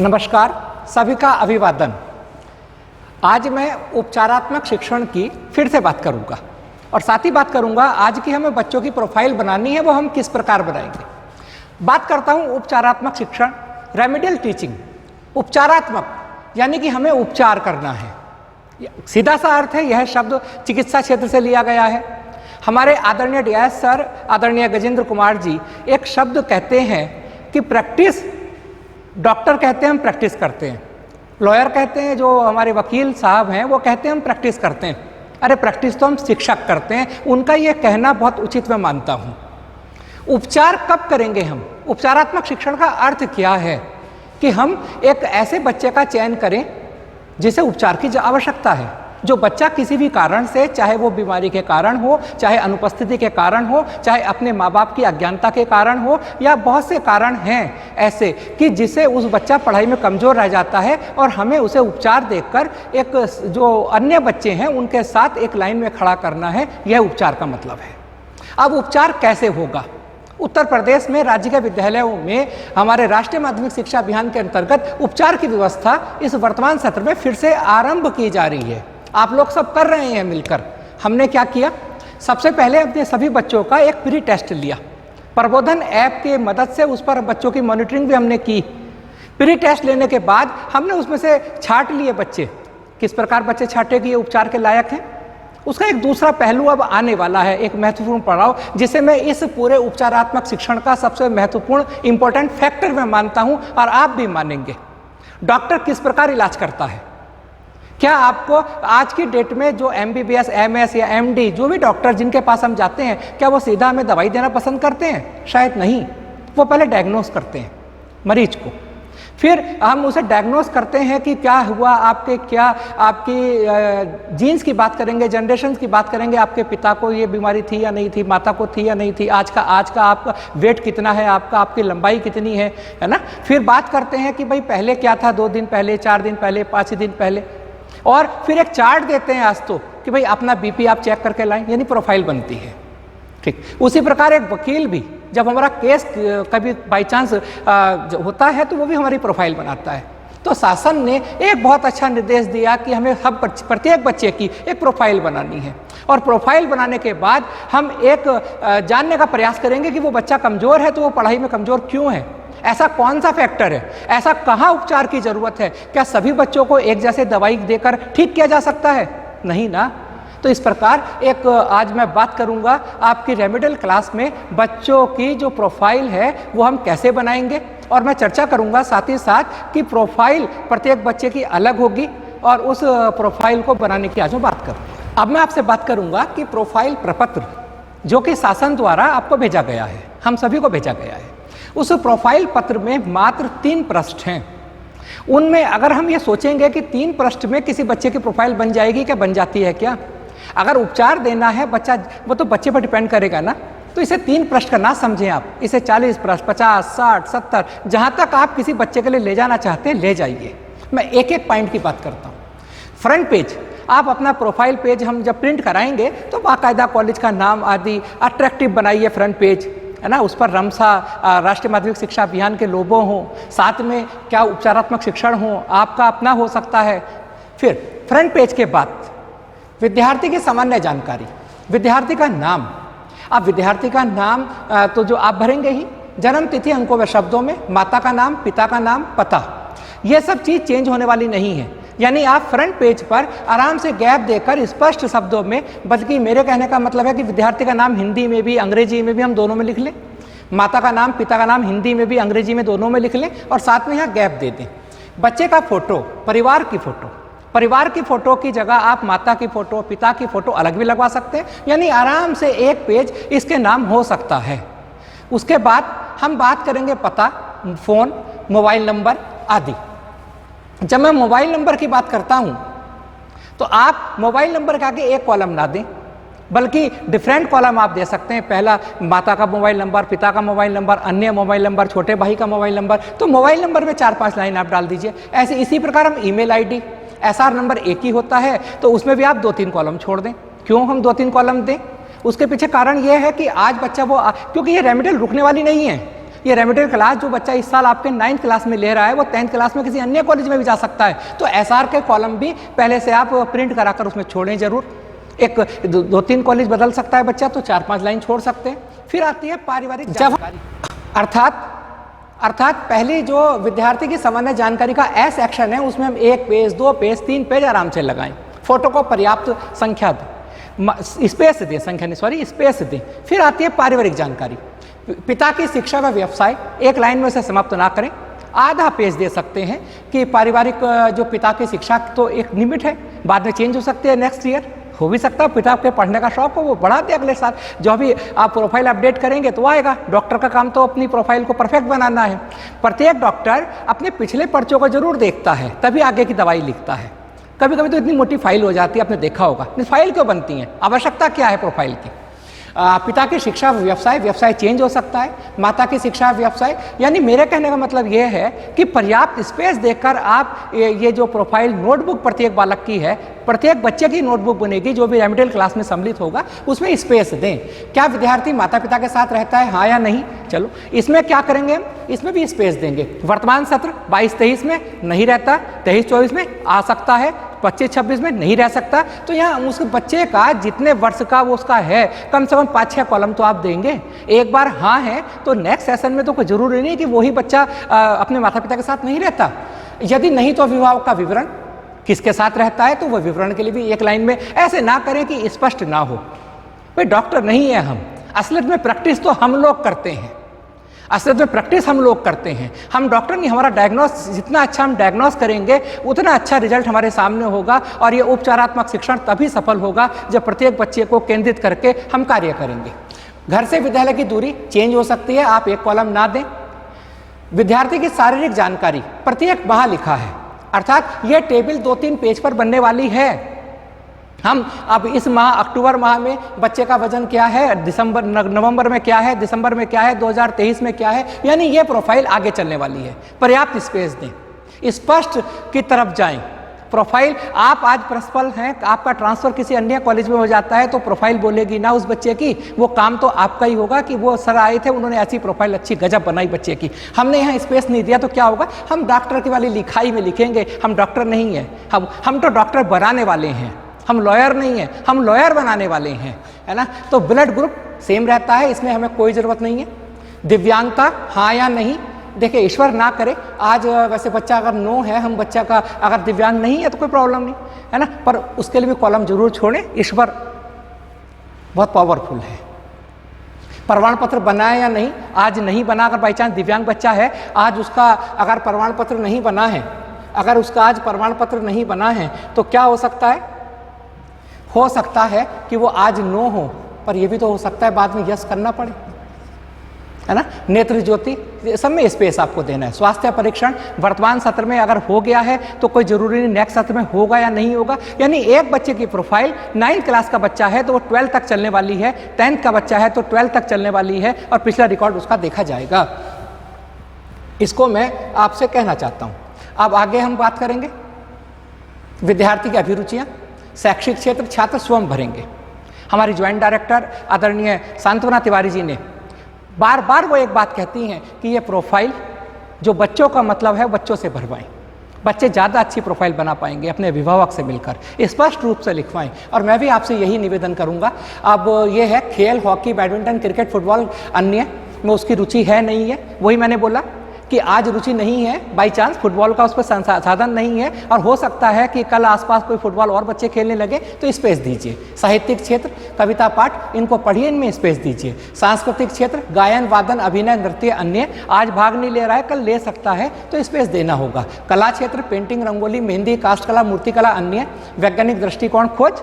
नमस्कार, सभी का अभिवादन। आज मैं उपचारात्मक शिक्षण की फिर से बात करूंगा और साथ ही बात करूंगा आज की हमें बच्चों की प्रोफाइल बनानी है, वो हम किस प्रकार बनाएंगे। बात करता हूं उपचारात्मक शिक्षण, रेमेडियल टीचिंग। उपचारात्मक यानी कि हमें उपचार करना है, सीधा सा अर्थ है। यह शब्द चिकित्सा क्षेत्र से लिया गया है। हमारे आदरणीय डीएस सर, आदरणीय गजेंद्र कुमार जी एक शब्द कहते हैं कि प्रैक्टिस, डॉक्टर कहते हैं हम प्रैक्टिस करते हैं, लॉयर कहते हैं, जो हमारे वकील साहब हैं वो कहते हैं हम प्रैक्टिस करते हैं। अरे प्रैक्टिस तो हम शिक्षक करते हैं। उनका ये कहना बहुत उचित मैं मानता हूँ। उपचार कब करेंगे हम? उपचारात्मक शिक्षण का अर्थ क्या है कि हम एक ऐसे बच्चे का चयन करें जिसे उपचार की आवश्यकता है। जो बच्चा किसी भी कारण से, चाहे वो बीमारी के कारण हो, चाहे अनुपस्थिति के कारण हो, चाहे अपने माँ बाप की अज्ञानता के कारण हो, या बहुत से कारण हैं ऐसे कि जिसे उस बच्चा पढ़ाई में कमज़ोर रह जाता है और हमें उसे उपचार देकर एक जो अन्य बच्चे हैं उनके साथ एक लाइन में खड़ा करना है, यह उपचार का मतलब है। अब उपचार कैसे होगा? उत्तर प्रदेश में राज्य के विद्यालयों में हमारे राष्ट्रीय माध्यमिक शिक्षा अभियान के अंतर्गत उपचार की व्यवस्था इस वर्तमान सत्र में फिर से आरंभ की जा रही है। आप लोग सब कर रहे हैं मिलकर। हमने क्या किया? सबसे पहले अपने सभी बच्चों का एक प्री टेस्ट लिया। प्रबोधन ऐप की मदद से उस पर बच्चों की मॉनिटरिंग भी हमने की। प्री टेस्ट लेने के बाद हमने उसमें से छांट लिए बच्चे। किस प्रकार बच्चे छांटे कि ये उपचार के लायक हैं, उसका एक दूसरा पहलू अब आने वाला है, एक महत्वपूर्ण पड़ाव, जिसे मैं इस पूरे उपचारात्मक शिक्षण का सबसे महत्वपूर्ण इंपॉर्टेंट फैक्टर मैं मानता हूं और आप भी मानेंगे। डॉक्टर किस प्रकार इलाज करता है? क्या आपको आज की डेट में जो MBBS, MS या MD जो भी डॉक्टर जिनके पास हम जाते हैं, क्या वो सीधा हमें दवाई देना पसंद करते हैं? शायद नहीं। वो पहले डायग्नोस करते हैं मरीज को, फिर हम उसे डायग्नोस करते हैं कि क्या हुआ आपके, क्या आपकी जीन्स की बात करेंगे, जनरेशन की बात करेंगे, आपके पिता को ये बीमारी थी या नहीं थी, माता को थी या नहीं थी, आज का आपका वेट कितना है, आपकी लंबाई कितनी है ना। फिर बात करते हैं कि भाई पहले क्या था, 2 दिन पहले, 4 दिन पहले, 5 दिन पहले, और फिर एक चार्ट देते हैं आज तो कि भाई अपना BP आप चेक करके लाएं, यानी प्रोफाइल बनती है। ठीक उसी प्रकार एक वकील भी जब हमारा केस कभी बाई चांस होता है तो वो भी हमारी प्रोफाइल बनाता है। तो शासन ने एक बहुत अच्छा निर्देश दिया कि हमें प्रत्येक बच्चे की एक प्रोफाइल बनानी है, और प्रोफाइल बनाने के बाद हम एक जानने का प्रयास करेंगे कि वो बच्चा कमज़ोर है तो वो पढ़ाई में कमज़ोर क्यों है, ऐसा कौन सा फैक्टर है, ऐसा कहाँ उपचार की ज़रूरत है। क्या सभी बच्चों को एक जैसे दवाई देकर ठीक किया जा सकता है? नहीं ना। तो इस प्रकार एक आज मैं बात करूंगा आपकी रेमेडियल क्लास में बच्चों की जो प्रोफाइल है वो हम कैसे बनाएंगे, और मैं चर्चा करूंगा साथ ही साथ कि प्रोफाइल प्रत्येक बच्चे की अलग होगी, और उस प्रोफाइल को बनाने की आज मैं बात करूँगा। अब मैं आपसे बात करूंगा कि प्रोफाइल प्रपत्र जो कि शासन द्वारा आपको भेजा गया है, हम सभी को भेजा गया है, उस प्रोफाइल पत्र में मात्र 3 पृष्ठ हैं। उनमें अगर हम ये सोचेंगे कि 3 पृष्ठ में किसी बच्चे की प्रोफाइल बन जाएगी, क्या बन जाती है क्या? अगर उपचार देना है बच्चा, वो तो बच्चे पर डिपेंड करेगा ना। तो इसे 3 पृष्ठ का ना समझें आप, इसे 40 पृष्ठ, 50, 60, 70, जहाँ तक आप किसी बच्चे के लिए ले जाना चाहते हैं ले जाइए। मैं एक एक पॉइंट की बात करता हूँ। फ्रंट पेज, आप अपना प्रोफाइल पेज हम जब प्रिंट कराएंगे तो बाकायदा कॉलेज का नाम आदि अट्रैक्टिव बनाइए फ्रंट पेज, है ना। उस पर रमसा राष्ट्रीय माध्यमिक शिक्षा अभियान के लोगो हों, साथ में क्या उपचारात्मक शिक्षण हो, आपका अपना हो सकता है। फिर फ्रंट पेज के बाद विद्यार्थी की सामान्य जानकारी, विद्यार्थी का नाम। अब विद्यार्थी का नाम तो जो आप भरेंगे ही, जन्म तिथि अंकों व शब्दों में, माता का नाम, पिता का नाम, पता, यह सब चीज़ चेंज होने वाली नहीं है। यानी आप फ्रंट पेज पर आराम से गैप देकर स्पष्ट शब्दों में, बल्कि मेरे कहने का मतलब है कि विद्यार्थी का नाम हिंदी में भी अंग्रेजी में भी हम दोनों में लिख लें, माता का नाम, पिता का नाम हिंदी में भी अंग्रेजी में दोनों में लिख लें, और साथ में यहाँ गैप दे दें। बच्चे का फोटो, परिवार की फोटो, परिवार की फोटो की जगह आप माता की फोटो, पिता की फोटो अलग भी लगवा सकते हैं, यानी आराम से एक पेज इसके नाम हो सकता है। उसके बाद हम बात करेंगे पता, फ़ोन, मोबाइल नंबर आदि। जब मैं मोबाइल नंबर की बात करता हूं तो आप मोबाइल नंबर के आगे एक कॉलम ना दें, बल्कि डिफरेंट कॉलम आप दे सकते हैं। पहला माता का मोबाइल नंबर, पिता का मोबाइल नंबर, अन्य मोबाइल नंबर, छोटे भाई का मोबाइल नंबर, तो मोबाइल नंबर में 4-5 लाइन आप डाल दीजिए। ऐसे इसी प्रकार हम ईमेल ID, SR नंबर एक ही होता है तो उसमें भी आप 2-3 कॉलम छोड़ दें। क्यों हम 2-3 कॉलम दें? उसके पीछे कारण यह है कि आज बच्चा वो, क्योंकि ये रेमेडियल रुकने वाली नहीं है, ये रेमेडियल क्लास जो बच्चा इस साल आपके 9th क्लास में ले रहा है वो 10th क्लास में किसी अन्य कॉलेज में भी जा सकता है। तो एसआर के कॉलम भी पहले से आप प्रिंट कराकर उसमें छोड़ें जरूर। एक 2-3 कॉलेज बदल सकता है बच्चा, तो 4-5 लाइन छोड़ सकते हैं। फिर आती है पारिवारिक जानकारी, अर्थात पहली जो विद्यार्थी की सामान्य जानकारी का ए सेक्शन है उसमें हम 1 पेज 2 पेज 3 पेज आराम से लगाएं। फोटो को पर्याप्त संख्या दें, स्पेस दें, संख्या नहीं सॉरी स्पेस दें। फिर आती है पारिवारिक जानकारी। पिता की शिक्षा व व्यवसाय एक लाइन में से समाप्त ना करें, आधा पेज दे सकते हैं कि पारिवारिक जो पिता की शिक्षा तो एक लिमिट है, बाद में चेंज हो सकती है, नेक्स्ट ईयर हो भी सकता है पिता के पढ़ने का शौक हो वो बढ़ा दे अगले साल। जो भी आप प्रोफाइल अपडेट करेंगे तो आएगा। डॉक्टर का काम तो अपनी प्रोफाइल को परफेक्ट बनाना है। प्रत्येक डॉक्टर अपने पिछले पर्चों को जरूर देखता है तभी आगे की दवाई लिखता है। कभी कभी तो इतनी मोटी फाइल हो जाती है, आपने देखा होगा। फाइल क्यों बनती है, आवश्यकता क्या है प्रोफाइल की। पिता की शिक्षा व्यवसाय चेंज हो सकता है, माता की शिक्षा व्यवसाय, यानी मेरे कहने का मतलब ये है कि पर्याप्त स्पेस देकर आप ये जो प्रोफाइल नोटबुक प्रत्येक बालक की है, प्रत्येक बच्चे की नोटबुक बनेगी जो भी रेमेडियल क्लास में सम्मिलित होगा, उसमें स्पेस दें। क्या विद्यार्थी माता पिता के साथ रहता है, हाँ या नहीं, चलो इसमें क्या करेंगे, इसमें भी स्पेस देंगे। वर्तमान सत्र 22-23 में नहीं रहता, 23-24 में आ सकता है, 25-26 में नहीं रह सकता। तो यहाँ उस बच्चे का जितने वर्ष का वो उसका है कम से कम 5-6 कॉलम तो आप देंगे। एक बार हाँ है तो नेक्स्ट सेशन में तो कोई जरूरी नहीं कि वही बच्चा अपने माता पिता के साथ नहीं रहता। यदि नहीं तो अभिभावक का विवरण किसके साथ रहता है तो वह विवरण के लिए भी एक लाइन में। ऐसे ना करें कि स्पष्ट ना हो। भाई डॉक्टर नहीं है हम, असलियत में प्रैक्टिस तो हम लोग करते हैं, असलियत में प्रैक्टिस हम लोग करते हैं। हम डॉक्टर नहीं, हमारा डायग्नोस जितना अच्छा हम डायग्नोस करेंगे उतना अच्छा रिजल्ट हमारे सामने होगा। और ये उपचारात्मक शिक्षण तभी सफल होगा जब प्रत्येक बच्चे को केंद्रित करके हम कार्य करेंगे। घर से विद्यालय की दूरी चेंज हो सकती है, आप एक कॉलम ना दें। विद्यार्थी की शारीरिक जानकारी प्रत्येक माह लिखा है, अर्थात यह टेबल 2-3 पेज पर बनने वाली है। हम अब इस माह अक्टूबर माह में बच्चे का वजन क्या है, नवंबर में क्या है, दिसंबर में क्या है, 2023 में क्या है, यानी ये प्रोफाइल आगे चलने वाली है। पर्याप्त स्पेस दें, स्पष्ट की तरफ जाएं। प्रोफाइल आप आज प्रिंसिपल हैं, आपका ट्रांसफर किसी अन्य कॉलेज में हो जाता है तो प्रोफाइल बोलेगी ना उस बच्चे की, वो काम तो आपका ही होगा कि वो सर आए थे उन्होंने ऐसी प्रोफाइल अच्छी गजब बनाई बच्चे की, हमने यहाँ स्पेस नहीं दिया तो क्या होगा, हम डॉक्टर की वाली लिखाई में लिखेंगे। हम डॉक्टर नहीं है, हम तो डॉक्टर बनाने वाले हैं, हम लॉयर नहीं है, हम लॉयर बनाने वाले हैं, है ना। तो ब्लड ग्रुप सेम रहता है, इसमें हमें कोई ज़रूरत नहीं है। दिव्यांगता हाँ या नहीं, देखिए ईश्वर ना करे, आज वैसे बच्चा अगर नो है, हम बच्चा का अगर दिव्यांग नहीं है तो कोई प्रॉब्लम नहीं है ना, पर उसके लिए भी कॉलम जरूर छोड़ें। ईश्वर बहुत पावरफुल है। प्रमाण पत्र बनाए या नहीं, आज नहीं बना, अगर बाई चांस दिव्यांग बच्चा है, आज उसका अगर प्रमाण पत्र नहीं बना है, अगर उसका आज प्रमाण पत्र नहीं बना है तो क्या हो सकता है, हो सकता है कि वो आज नो हो, पर यह भी तो हो सकता है बाद में यस करना पड़े, है ना। नेत्र ज्योति सब में स्पेस आपको देना है। स्वास्थ्य परीक्षण वर्तमान सत्र में अगर हो गया है तो कोई जरूरी नहीं नेक्स्ट सत्र में होगा या नहीं होगा, यानी एक बच्चे की प्रोफाइल 9th क्लास का बच्चा है तो वो 12th तक चलने वाली है, 10th का बच्चा है तो 12th तक चलने वाली है और पिछला रिकॉर्ड उसका देखा जाएगा। इसको मैं आपसे कहना चाहता हूँ। अब आगे हम बात करेंगे विद्यार्थी की अभिरुचियाँ। शैक्षिक क्षेत्र छात्र स्वयं भरेंगे। हमारी ज्वाइंट डायरेक्टर आदरणीय सांत्वना तिवारी जी ने बार बार वो एक बात कहती हैं कि ये प्रोफाइल जो बच्चों का मतलब है बच्चों से भरवाएं, बच्चे ज़्यादा अच्छी प्रोफाइल बना पाएंगे अपने अभिभावक से मिलकर, स्पष्ट रूप से लिखवाएं। और मैं भी आपसे यही निवेदन करूंगा। अब ये है खेल, हॉकी, बैडमिंटन, क्रिकेट, फुटबॉल, अन्य में उसकी रुचि है नहीं है, वही मैंने बोला कि आज रुचि नहीं है, बाई चांस फुटबॉल का उस पर संसाधन नहीं है और हो सकता है कि कल आसपास कोई फुटबॉल और बच्चे खेलने लगे तो स्पेस दीजिए। साहित्यिक क्षेत्र, कविता पाठ, इनको पढ़िए, इनमें स्पेस दीजिए। सांस्कृतिक क्षेत्र, गायन, वादन, अभिनय, नृत्य, अन्य, आज भाग नहीं ले रहा है कल ले सकता है तो स्पेस देना होगा। कला क्षेत्र, पेंटिंग, रंगोली, मेहंदी, काष्ठकला, मूर्तिकला, अन्य। वैज्ञानिक दृष्टिकोण, खोज,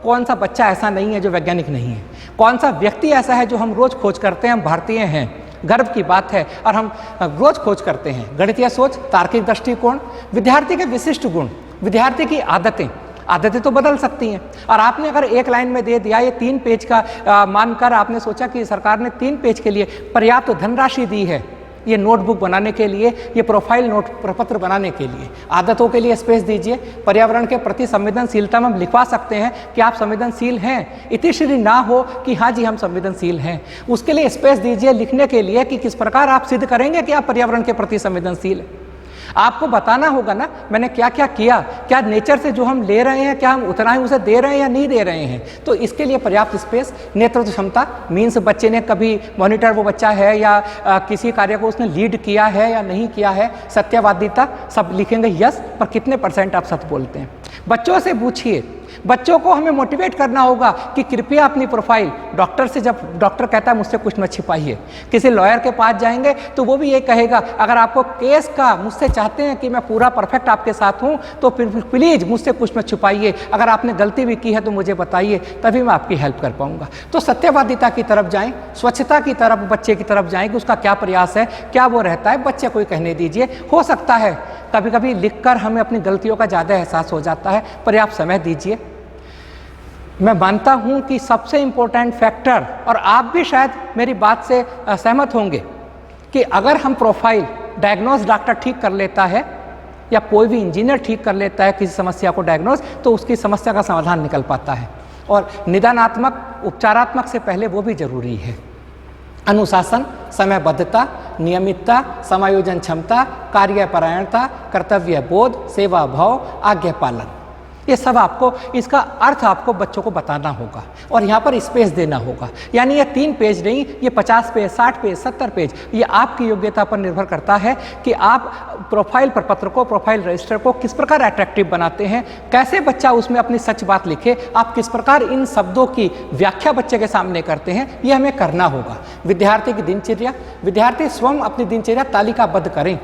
कौन सा बच्चा ऐसा नहीं है जो वैज्ञानिक नहीं है, कौन सा व्यक्ति ऐसा है जो हम रोज खोज करते हैं, हम भारतीय हैं, गर्व की बात है और हम रोज खोज करते हैं। गणितीय सोच, तार्किक दृष्टिकोण, विद्यार्थी के विशिष्ट गुण, विद्यार्थी की आदतें तो बदल सकती हैं। और आपने अगर एक लाइन में दे दिया, ये 3 पेज का मानकर आपने सोचा कि सरकार ने 3 पेज के लिए पर्याप्त धनराशि दी है, ये नोटबुक बनाने के लिए, ये प्रोफाइल नोट प्रपत्र बनाने के लिए। आदतों के लिए स्पेस दीजिए। पर्यावरण के प्रति संवेदनशीलता में हम लिखवा सकते हैं कि आप संवेदनशील हैं, इतिश्री ना हो कि हाँ जी हम संवेदनशील हैं। उसके लिए स्पेस दीजिए लिखने के लिए कि किस प्रकार आप सिद्ध करेंगे कि आप पर्यावरण के प्रति संवेदनशील हैं। आपको बताना होगा ना मैंने क्या क्या किया, क्या नेचर से जो हम ले रहे हैं क्या हम उतना ही उसे दे रहे हैं या नहीं दे रहे हैं। तो इसके लिए पर्याप्त स्पेस। नेतृत्व क्षमता मीन्स बच्चे ने कभी मॉनिटर वो बच्चा है या किसी कार्य को उसने लीड किया है या नहीं किया है। सत्यवादिता सब लिखेंगे यस, पर कितने % आप सच बोलते हैं। बच्चों से पूछिए, बच्चों को हमें मोटिवेट करना होगा कि कृपया अपनी प्रोफाइल डॉक्टर से, जब डॉक्टर कहता है मुझसे कुछ न छिपाइए, किसी लॉयर के पास जाएंगे तो वो भी ये कहेगा अगर आपको केस का मुझसे चाहते हैं कि मैं पूरा परफेक्ट आपके साथ हूँ तो फिर प्लीज़ मुझसे कुछ न छुपाइए, अगर आपने गलती भी की है तो मुझे बताइए, तभी मैं आपकी हेल्प कर पाऊँगा। तो सत्यवादिता की तरफ जाएँ, स्वच्छता की तरफ बच्चे की तरफ जाएँ कि उसका क्या प्रयास है, क्या वो रहता है, बच्चे को ही कहने दीजिए। हो सकता है कभी कभी लिखकर हमें अपनी गलतियों का ज़्यादा एहसास हो जाता है, पर्याप्त समय दीजिए। मैं मानता हूं कि सबसे इम्पोर्टेंट फैक्टर, और आप भी शायद मेरी बात से सहमत होंगे, कि अगर हम प्रोफाइल डायग्नोस डॉक्टर ठीक कर लेता है या कोई भी इंजीनियर ठीक कर लेता है किसी समस्या को डायग्नोस, तो उसकी समस्या का समाधान निकल पाता है। और निदानात्मक उपचारात्मक से पहले वो भी जरूरी है। अनुशासन, समयबद्धता, नियमितता, समायोजन क्षमता, कार्यपरायणता, कर्तव्य बोध, सेवा भाव, आज्ञा पालन, ये सब आपको, इसका अर्थ आपको बच्चों को बताना होगा और यहाँ पर स्पेस देना होगा। यानी ये 3 पेज नहीं, ये 50 पेज, 60 पेज, 70 पेज, ये आपकी योग्यता पर निर्भर करता है कि आप प्रोफाइल प्रपत्र को, प्रोफाइल रजिस्टर को किस प्रकार अट्रैक्टिव बनाते हैं, कैसे बच्चा उसमें अपनी सच बात लिखे, आप किस प्रकार इन शब्दों की व्याख्या बच्चे के सामने करते हैं, ये हमें करना होगा। विद्यार्थी की दिनचर्या, विद्यार्थी स्वयं अपनी दिनचर्या तालिकाबद्ध करें।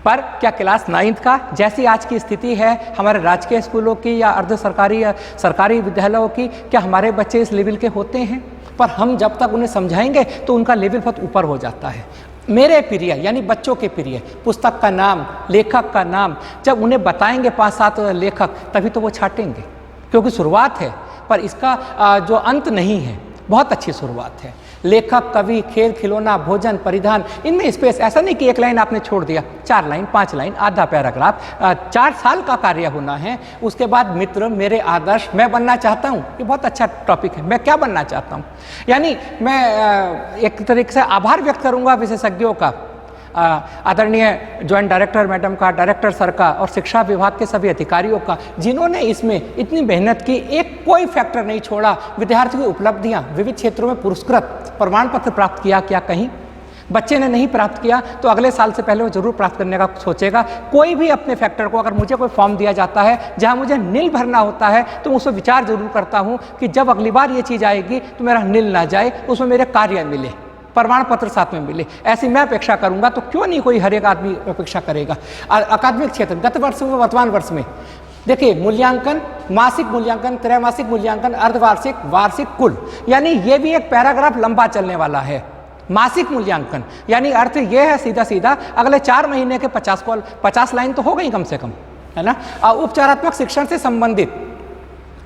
पर क्या क्लास 9th का, जैसी आज की स्थिति है हमारे राजकीय स्कूलों की या अर्ध सरकारी या सरकारी विद्यालयों की, क्या हमारे बच्चे इस लेवल के होते हैं? पर हम जब तक उन्हें समझाएंगे तो उनका लेवल बहुत ऊपर हो जाता है। मेरे प्रिय यानी बच्चों के प्रिय पुस्तक का नाम, लेखक का नाम, जब उन्हें बताएंगे 5-7 लेखक, तभी तो वो छाटेंगे, क्योंकि शुरुआत है, पर इसका जो अंत नहीं है। बहुत अच्छी शुरुआत है। लेखक, कवि, खेल, खिलौना, भोजन, परिधान, इनमें स्पेस। ऐसा नहीं कि 1 लाइन आपने छोड़ दिया, 4 लाइन, 5 लाइन, आधा पैराग्राफ, 4 साल का कार्य होना है। उसके बाद मित्र, मेरे आदर्श, मैं बनना चाहता हूँ, ये बहुत अच्छा टॉपिक है। मैं क्या बनना चाहता हूँ, यानी मैं एक तरीके से आभार व्यक्त करूँगा विशेषज्ञों का, आदरणीय ज्वाइंट डायरेक्टर मैडम का, डायरेक्टर सर का और शिक्षा विभाग के सभी अधिकारियों का, जिन्होंने इसमें इतनी मेहनत की, एक कोई फैक्टर नहीं छोड़ा। विद्यार्थियों की उपलब्धियां, विविध क्षेत्रों में पुरस्कृत, प्रमाण पत्र प्राप्त किया, क्या कहीं बच्चे ने नहीं प्राप्त किया तो अगले साल से पहले वो जरूर प्राप्त करने का सोचेगा। कोई भी अपने फैक्टर को, अगर मुझे कोई फॉर्म दिया जाता है जहां मुझे नील भरना होता है, तो उसमें विचार जरूर करता हूं कि जब अगली बार ये चीज़ आएगी तो मेरा नील ना जाए, उसमें मेरे कार्य मिले, प्रमाण पत्र साथ में मिले। ऐसी मैं अपेक्षा करूंगा, तो क्यों नहीं कोई हर एक आदमी अपेक्षा करेगा। अकादमिक क्षेत्र, गत वर्ष में, वर्तमान वर्ष में देखिए, मूल्यांकन, मासिक मूल्यांकन, त्रैमासिक मूल्यांकन, अर्धवार्षिक, वार्षिक, कुल, यानी ये भी एक पैराग्राफ लंबा चलने वाला है। मासिक मूल्यांकन यानी अर्थ ये है सीधा सीधा अगले 4 महीने के 50 लाइन तो हो गई कम से कम, है ना। उपचारात्मक शिक्षण से संबंधित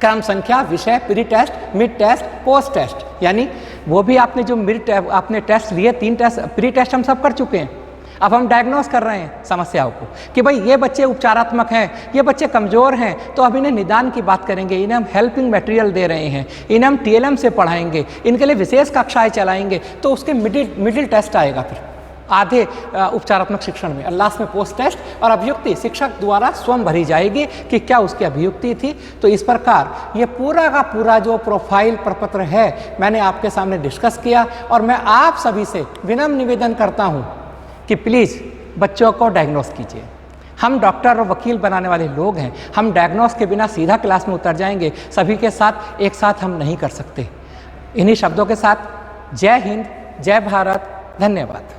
क्रम संख्या, विषय, pre test, mid test, post test, यानी वो भी आपने जो आपने टेस्ट लिए, 3 टेस्ट, प्री टेस्ट हम सब कर चुके हैं। अब हम डायग्नोस कर रहे हैं समस्याओं को कि भाई ये बच्चे उपचारात्मक हैं, ये बच्चे कमज़ोर हैं, तो अब इन्हें निदान की बात करेंगे, इन्हें हम हेल्पिंग मटेरियल दे रहे हैं, इन्हें हम TLM से पढ़ाएंगे, इनके लिए विशेष कक्षाएं चलाएंगे, तो उसके मिडिल टेस्ट आएगा फिर आधे उपचारात्मक शिक्षण में, लास्ट में पोस्ट टेस्ट, और अभियुक्ति शिक्षक द्वारा स्वयं भरी जाएगी कि क्या उसकी अभियुक्ति थी। तो इस प्रकार ये पूरा का पूरा जो प्रोफाइल प्रपत्र है मैंने आपके सामने डिस्कस किया, और मैं आप सभी से विनम्र निवेदन करता हूँ कि प्लीज़ बच्चों को डायग्नोस कीजिए। हम डॉक्टर और वकील बनाने वाले लोग हैं, हम डायग्नोस के बिना सीधा क्लास में उतर जाएंगे, सभी के साथ एक साथ हम नहीं कर सकते। इन्हीं शब्दों के साथ जय हिंद, जय भारत, धन्यवाद।